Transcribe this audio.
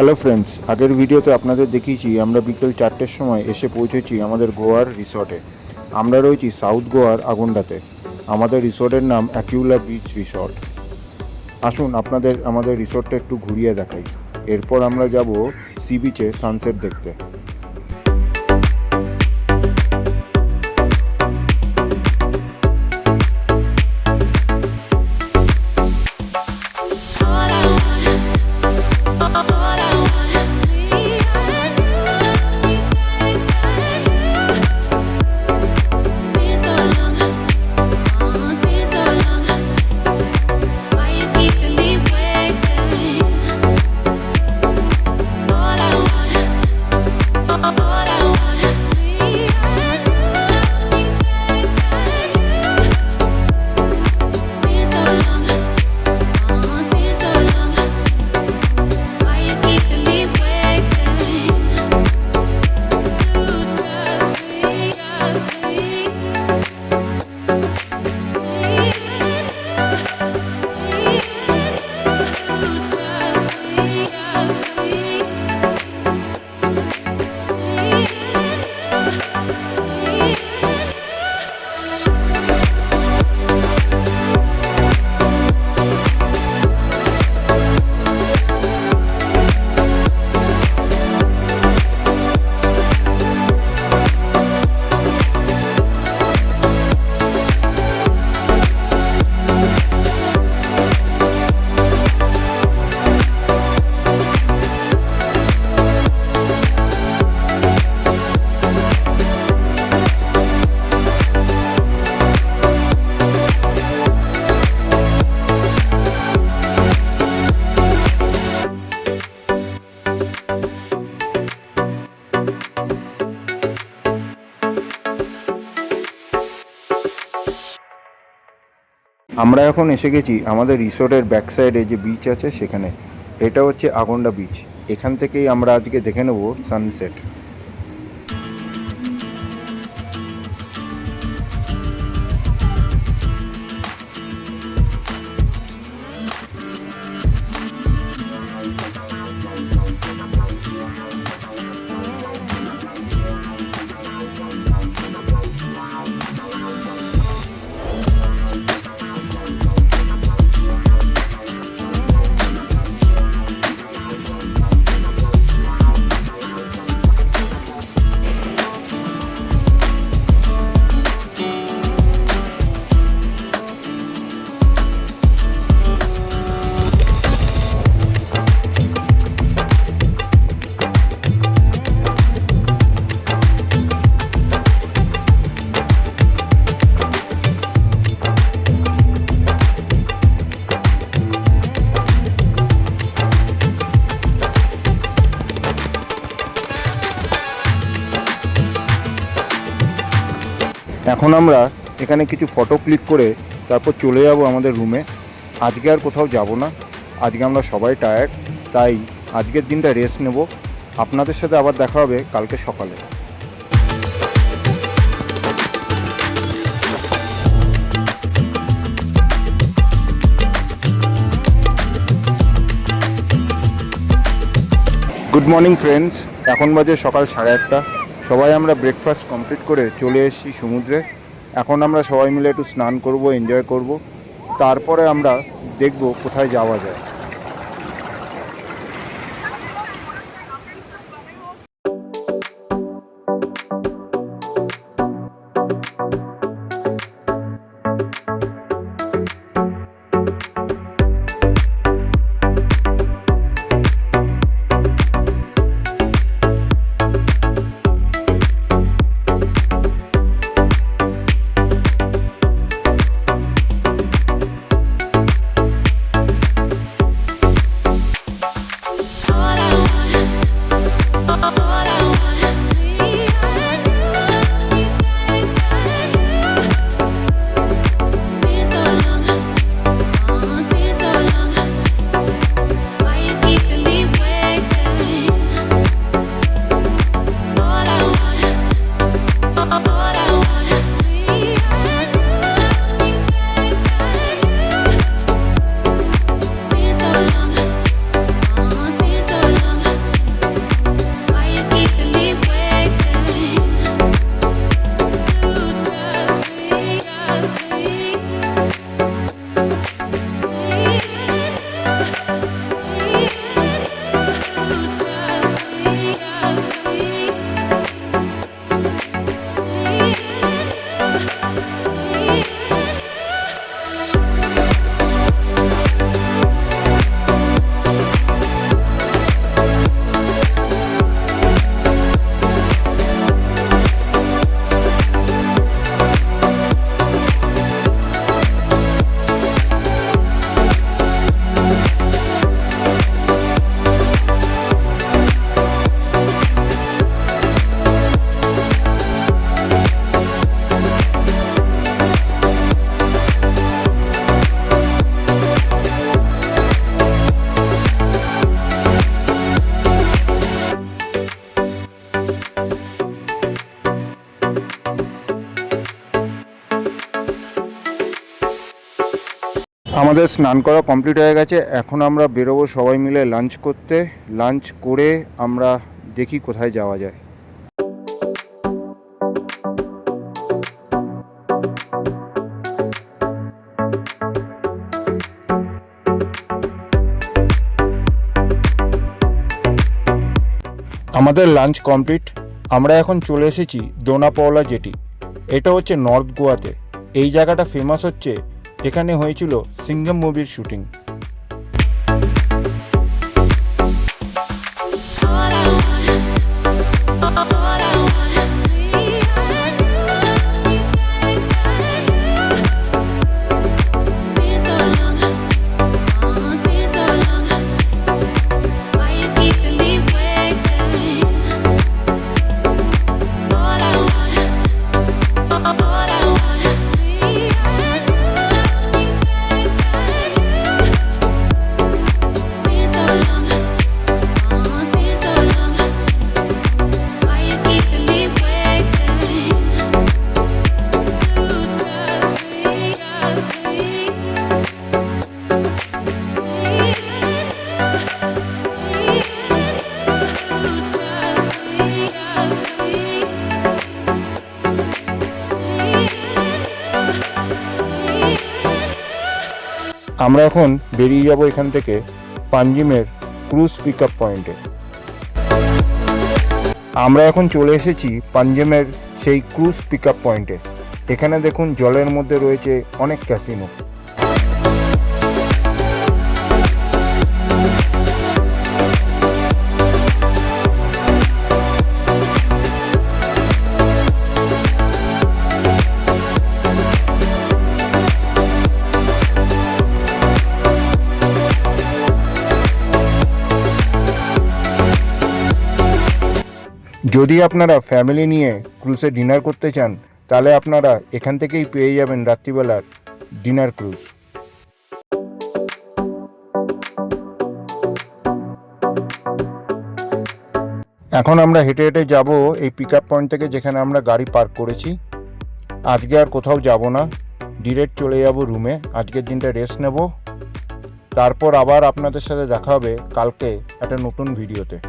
Hello friends, আগের ভিডিওতে আপনাদের দেখিয়েছি আমরা বিকেল 4টের সময় এসে পৌঁছেছি আমাদের গোয়ার রিসর্টে। আমরা রয়েছি সাউথ গোয়ার আগন্ডাতে। আমাদের রিসর্টের নাম অ্যাকিউলা বিচ রিসর্ট। আসুন আপনাদের আমাদের রিসর্টটা একটু ঘুরিয়ে দেখাই। এরপর আমরা যাব সি বিচে সানসেট দেখতে। আমরা এখন এসে গেছি আমাদের রিসোর্টের ব্যাক সাইডে যে বিচ আছে সেখানে। এটা হচ্ছে আগন্ডা বিচ। এখান থেকেই আমরা আজকে দেখে নেব সানসেট। এখন আমরা এখানে কিছু ফটো ক্লিক করে তারপর চলে যাব আমাদের রুমে। আজকে আর কোথাও যাব না। আজকে আমরা সবাই টায়ার্ড, তাই আজকের দিনটা রেস্ট নেব। আপনাদের সাথে আবার দেখা হবে কালকে সকালে। গুড মর্নিং ফ্রেন্ডস, এখন বাজে সকাল 8:30। সবাই আমরা ব্রেকফাস্ট কমপ্লিট করে চলে এসেছি সমুদ্রে। এখন আমরা সবাই মিলে একটু স্নান করব, এনজয় করব। তারপরে আমরা দেখব কোথায় যাওয়া যায়। আমাদের স্নান করা কমপ্লিট হয়ে গেছে, এখন আমরা বেরোবো সবাই মিলে লাঞ্চ করতে। লাঞ্চ করে আমরা দেখি কোথায় যাওয়া যায়। আমাদের লাঞ্চ কমপ্লিট। আমরা এখন চলে এসেছি দোনাপাওলা জেটি। এটা হচ্ছে নর্থ গোয়াতে। এই জায়গাটা ফেমাস হচ্ছে, এখানে হয়েছিল সিঙ্ঘম মুভির শুটিং। আমরা এখন বেরিয়ে যাব এখান থেকে পাঞ্জিমের ক্রুজ পিক আপ পয়েন্টে। আমরা এখন চলে এসেছি পাঞ্জিমের সেই ক্রুজ পিক আপ পয়েন্টে। এখানে দেখুন জলের মধ্যে রয়েছে অনেক ক্যাসিনো। যদি আপনারা ফ্যামিলি নিয়ে ক্রুজে ডিনার করতে চান, তাহলে আপনারা এখান থেকেই পেয়ে যাবেন রাত্রিবেলার ডিনার ক্রুজ। এখন আমরা হেঁটে হেঁটে যাব এই পিক আপ পয়েন্ট থেকে, যেখানে আমরা গাড়ি পার্ক করেছি। আজকে আর কোথাও যাব না, ডিরেক্ট চলে যাব রুমে। আজকের দিনটা রেস্ট নেব, তারপর আবার আপনাদের সাথে দেখা হবে কালকে একটা নতুন ভিডিওতে।